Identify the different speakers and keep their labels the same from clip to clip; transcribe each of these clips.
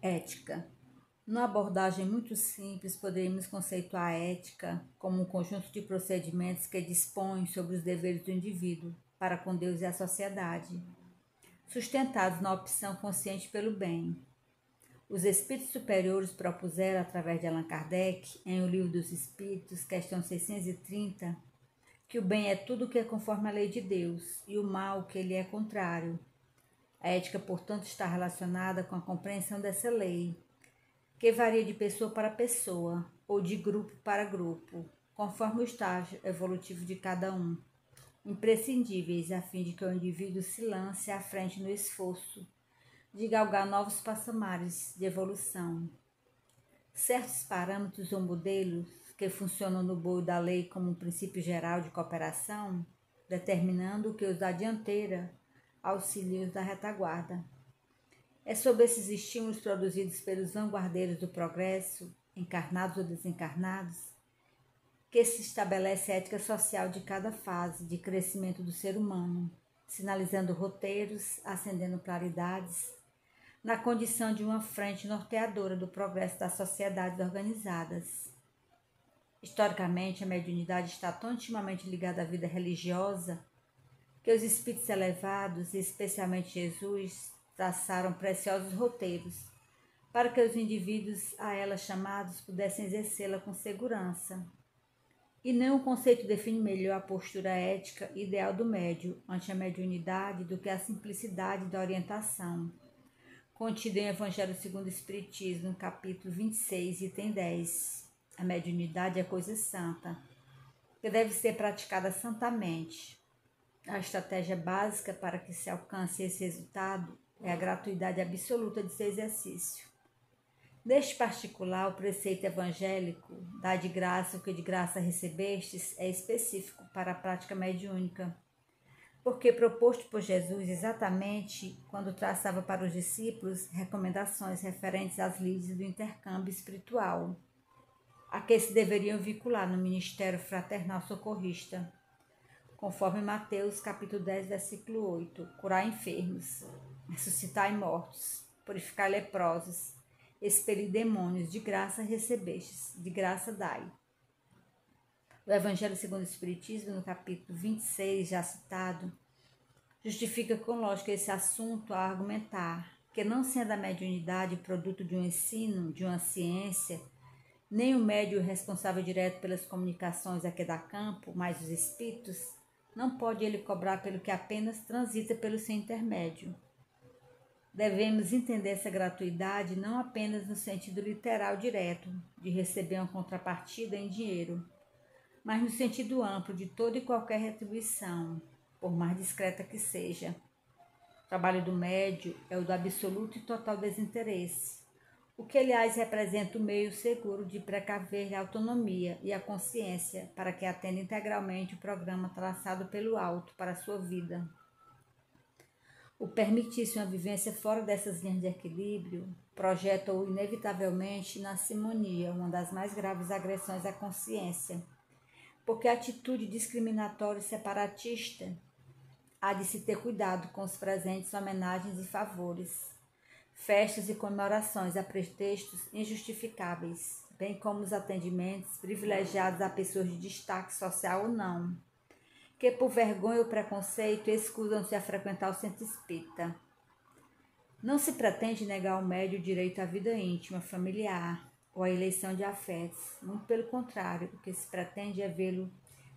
Speaker 1: Ética. Numa abordagem muito simples, poderíamos conceituar a ética como um conjunto de procedimentos que dispõem sobre os deveres do indivíduo para com Deus e a sociedade, sustentados na opção consciente pelo bem. Os espíritos superiores propuseram, através de Allan Kardec, em O Livro dos Espíritos, questão 630, que o bem é tudo o que é conforme a lei de Deus e o mal que ele é contrário. A ética, portanto, está relacionada com a compreensão dessa lei, que varia de pessoa para pessoa ou de grupo para grupo, conforme o estágio evolutivo de cada um, imprescindíveis a fim de que o indivíduo se lance à frente no esforço de galgar novos patamares de evolução. Certos parâmetros ou modelos que funcionam no boio da lei como um princípio geral de cooperação, determinando que os da dianteira auxiliem os da retaguarda. É sob esses estímulos produzidos pelos vanguardeiros do progresso, encarnados ou desencarnados, que se estabelece a ética social de cada fase de crescimento do ser humano, sinalizando roteiros, acendendo claridades, na condição de uma frente norteadora do progresso das sociedades organizadas. Historicamente, a mediunidade está tão intimamente ligada à vida religiosa que os espíritos elevados, e especialmente Jesus, traçaram preciosos roteiros para que os indivíduos a ela chamados pudessem exercê-la com segurança. E nenhum conceito define melhor a postura ética ideal do médium ante a mediunidade do que a simplicidade da orientação, contida em Evangelho segundo o Espiritismo, capítulo 26, item 10. A mediunidade é coisa santa, que deve ser praticada santamente. A estratégia básica para que se alcance esse resultado é a gratuidade absoluta de seu exercício. Neste particular, o preceito evangélico, dá de graça o que de graça recebestes, é específico para a prática mediúnica, porque proposto por Jesus exatamente quando traçava para os discípulos recomendações referentes às lides do intercâmbio espiritual, a que se deveriam vincular no ministério fraternal socorrista, conforme Mateus capítulo 10, versículo 8, curar enfermos, ressuscitar mortos, purificar leprosos, expelir demônios, de graça recebestes, de graça dai. O Evangelho segundo o Espiritismo, no capítulo 26, já citado, justifica com lógica esse assunto a argumentar que, não sendo a mediunidade produto de um ensino, de uma ciência, nem o médium responsável direto pelas comunicações a que dá campo, mas os espíritos, não pode ele cobrar pelo que apenas transita pelo seu intermédio. Devemos entender essa gratuidade não apenas no sentido literal direto, de receber uma contrapartida em dinheiro, mas no sentido amplo de toda e qualquer retribuição, por mais discreta que seja. O trabalho do médium é o do absoluto e total desinteresse, o que, aliás, representa o meio seguro de precaver a autonomia e a consciência para que atenda integralmente o programa traçado pelo alto para a sua vida. O permitir-se uma vivência fora dessas linhas de equilíbrio projeta-o inevitavelmente na simonia, uma das mais graves agressões à consciência, porque a atitude discriminatória e separatista há de se ter cuidado com os presentes, homenagens e favores, festas e comemorações a pretextos injustificáveis, bem como os atendimentos privilegiados a pessoas de destaque social ou não, que por vergonha ou preconceito escusam-se a frequentar o centro espírita. Não se pretende negar ao médium o direito à vida íntima, familiar ou à eleição de afetos. Muito pelo contrário, o que se pretende é vê-lo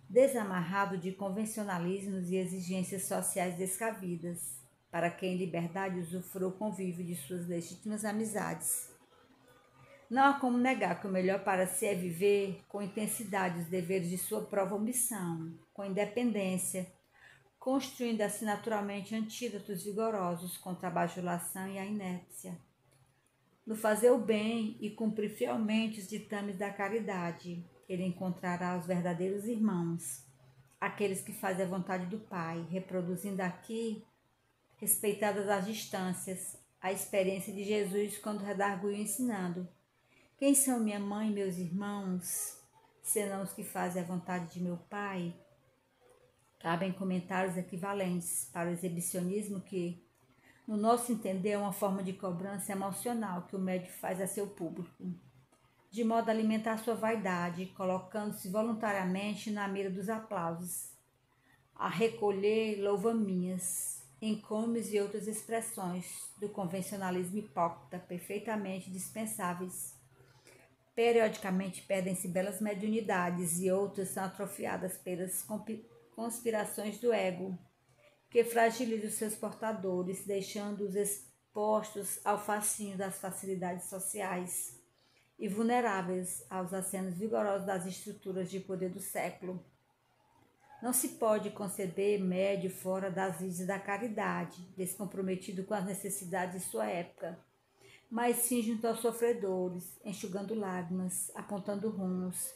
Speaker 1: desamarrado de convencionalismos e exigências sociais descabidas, para que em liberdade usufrua o convívio de suas legítimas amizades. Não há como negar que o melhor para si é viver com intensidade os deveres de sua prova ou missão, com independência, construindo assim naturalmente antídotos vigorosos contra a bajulação e a inépcia. No fazer o bem e cumprir fielmente os ditames da caridade, ele encontrará os verdadeiros irmãos, aqueles que fazem a vontade do Pai, reproduzindo aqui, respeitadas as distâncias, a experiência de Jesus quando redarguiu ensinando: quem são minha mãe e meus irmãos, senão os que fazem a vontade de meu Pai? Cabem comentários equivalentes para o exibicionismo que, No nosso entender, é uma forma de cobrança emocional que o médium faz a seu público, de modo a alimentar sua vaidade, colocando-se voluntariamente na mira dos aplausos, a recolher louva-minhas, encomes e outras expressões do convencionalismo hipócrita perfeitamente dispensáveis. Periodicamente perdem-se belas mediunidades e outras são atrofiadas pelas conspirações do ego, que fragiliza os seus portadores, deixando-os expostos ao fascínio das facilidades sociais e vulneráveis aos acenos vigorosos das estruturas de poder do século. Não se pode conceber médio fora das lides da caridade, descomprometido com as necessidades de sua época, mas sim junto aos sofredores, enxugando lágrimas, apontando rumos,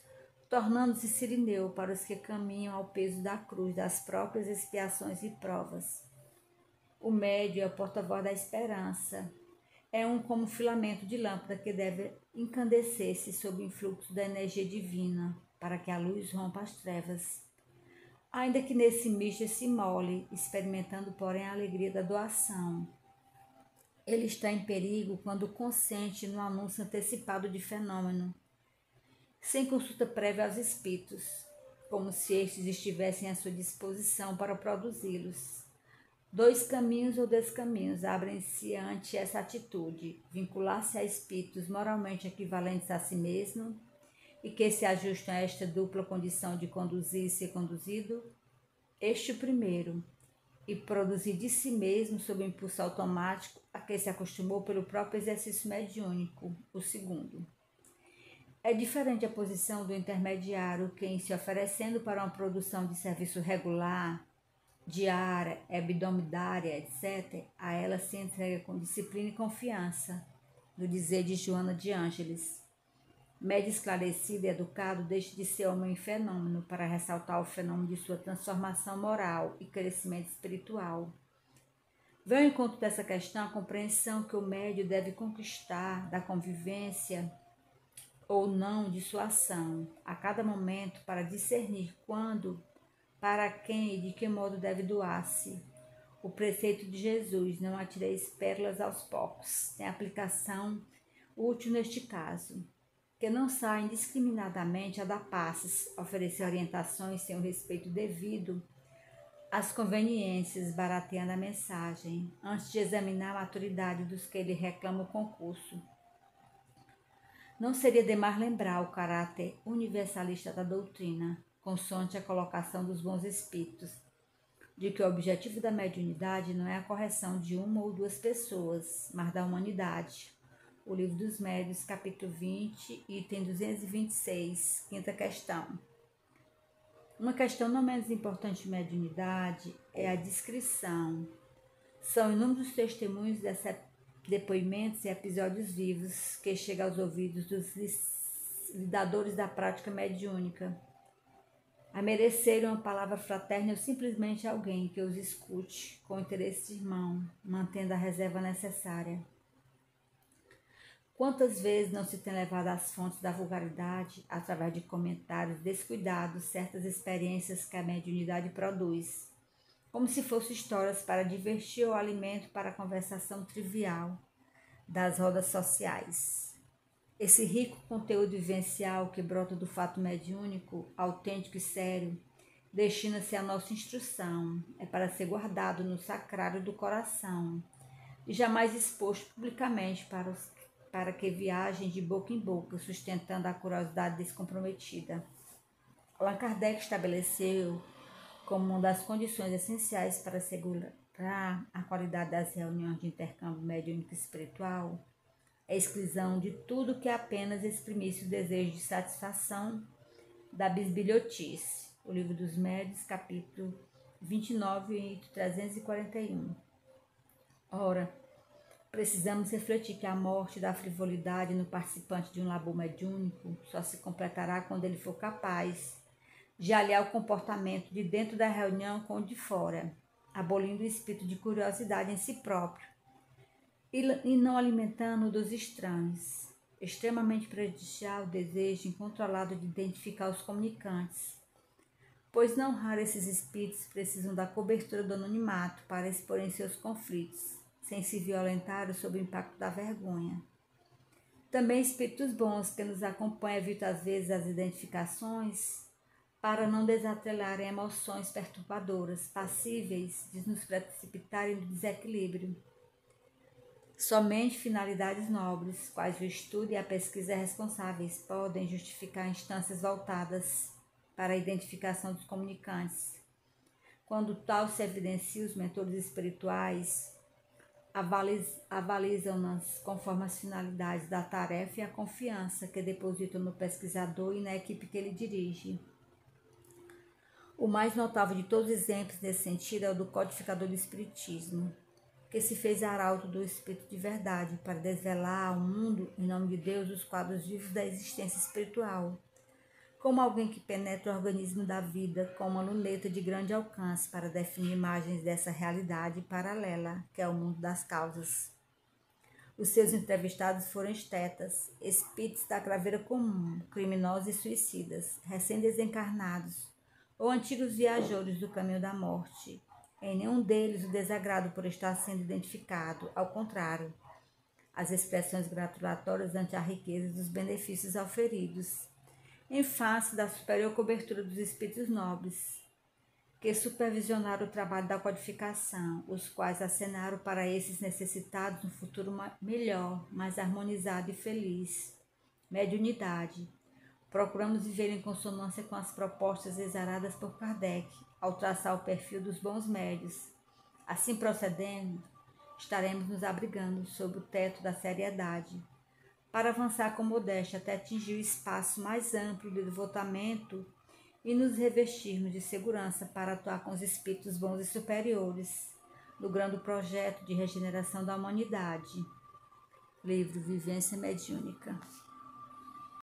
Speaker 1: tornando-se sirineu para os que caminham ao peso da cruz das próprias expiações e provas. O médio é o porta-voz da esperança. É como filamento de lâmpada que deve encandecer-se sob o influxo da energia divina, para que a luz rompa as trevas. Ainda que nesse misto se mole, experimentando, porém, a alegria da doação. Ele está em perigo quando consente no anúncio antecipado de fenômeno, sem consulta prévia aos espíritos, como se estes estivessem à sua disposição para produzi-los. 2 caminhos ou descaminhos abrem-se ante essa atitude: vincular-se a espíritos moralmente equivalentes a si mesmo e que se ajustam a esta dupla condição de conduzir e ser conduzido, este o primeiro, e produzir de si mesmo sob o impulso automático a que se acostumou pelo próprio exercício mediúnico, o segundo. É diferente a posição do intermediário que, em se oferecendo para uma produção de serviço regular, diária, hebdomadária, etc., a ela se entrega com disciplina e confiança, no dizer de Joana de Ângeles. Médio esclarecido e educado deixa de ser homem fenômeno para ressaltar o fenômeno de sua transformação moral e crescimento espiritual. Vem ao encontro dessa questão a compreensão que o médio deve conquistar da convivência ou não de sua ação, a cada momento, para discernir quando, para quem e de que modo deve doar-se. O preceito de Jesus, não atireis pérolas aos porcos, tem aplicação útil neste caso, que não saem indiscriminadamente a dar passes, oferecer orientações sem o respeito devido às conveniências, barateando a mensagem, antes de examinar a maturidade dos que lhe reclamam o concurso. Não seria demais lembrar o caráter universalista da doutrina, consoante a colocação dos bons espíritos, de que o objetivo da mediunidade não é a correção de uma ou duas pessoas, mas da humanidade. O Livro dos Médiuns, capítulo 20, item 226, quinta questão. Uma questão não menos importante de mediunidade é a discrição. São inúmeros testemunhos depoimentos e episódios vivos que chegam aos ouvidos dos lidadores da prática mediúnica, a merecerem uma palavra fraterna ou simplesmente alguém que os escute com interesse de irmão, mantendo a reserva necessária. Quantas vezes não se tem levado às fontes da vulgaridade, através de comentários descuidados, certas experiências que a mediunidade produz, como se fossem histórias para divertir ou alimento para a conversação trivial das rodas sociais. Esse rico conteúdo vivencial que brota do fato mediúnico, autêntico e sério, destina-se à nossa instrução, é para ser guardado no sacrário do coração e jamais exposto publicamente para que viajem de boca em boca, sustentando a curiosidade descomprometida. Allan Kardec estabeleceu como uma das condições essenciais para assegurar a qualidade das reuniões de intercâmbio mediúnico espiritual a exclusão de tudo que apenas exprimisse o desejo de satisfação da bisbilhotice. O Livro dos Médiuns, capítulo 29, item 341. Ora, precisamos refletir que a morte da frivolidade no participante de um labor mediúnico só se completará quando ele for capaz de aliar o comportamento de dentro da reunião com o de fora, abolindo o espírito de curiosidade em si próprio e não alimentando o dos estranhos. Extremamente prejudicial o desejo incontrolado de identificar os comunicantes, pois não raro esses espíritos precisam da cobertura do anonimato para exporem seus conflitos, sem se violentar sob o impacto da vergonha. Também espíritos bons que nos acompanham evitam às vezes as identificações para não desatrelarem emoções perturbadoras, passíveis de nos precipitarem no desequilíbrio. Somente finalidades nobres, quais o estudo e a pesquisa responsáveis, podem justificar instâncias voltadas para a identificação dos comunicantes. Quando tal se evidencia, os mentores espirituais avalizam-nas conforme as finalidades da tarefa e a confiança que depositam no pesquisador e na equipe que ele dirige. O mais notável de todos os exemplos nesse sentido é o do codificador do Espiritismo, que se fez arauto do Espírito de verdade para desvelar ao mundo, em nome de Deus, os quadros vivos da existência espiritual, como alguém que penetra o organismo da vida com uma luneta de grande alcance para definir imagens dessa realidade paralela, que é o mundo das causas. Os seus entrevistados foram estetas, espíritos da craveira comum, criminosos e suicidas, recém-desencarnados, ou antigos viajores do caminho da morte. Em nenhum deles o desagrado por estar sendo identificado, ao contrário, as expressões gratulatórias ante a riqueza dos benefícios auferidos, em face da superior cobertura dos espíritos nobres, que supervisionaram o trabalho da codificação, os quais acenaram para esses necessitados um futuro melhor, mais harmonizado e feliz. Mediunidade. Procuramos viver em consonância com as propostas exaradas por Kardec, ao traçar o perfil dos bons médios. Assim procedendo, estaremos nos abrigando sob o teto da seriedade, para avançar com modéstia até atingir o espaço mais amplo de devotamento e nos revestirmos de segurança para atuar com os espíritos bons e superiores no grande projeto de regeneração da humanidade. Livro Vivência Mediúnica.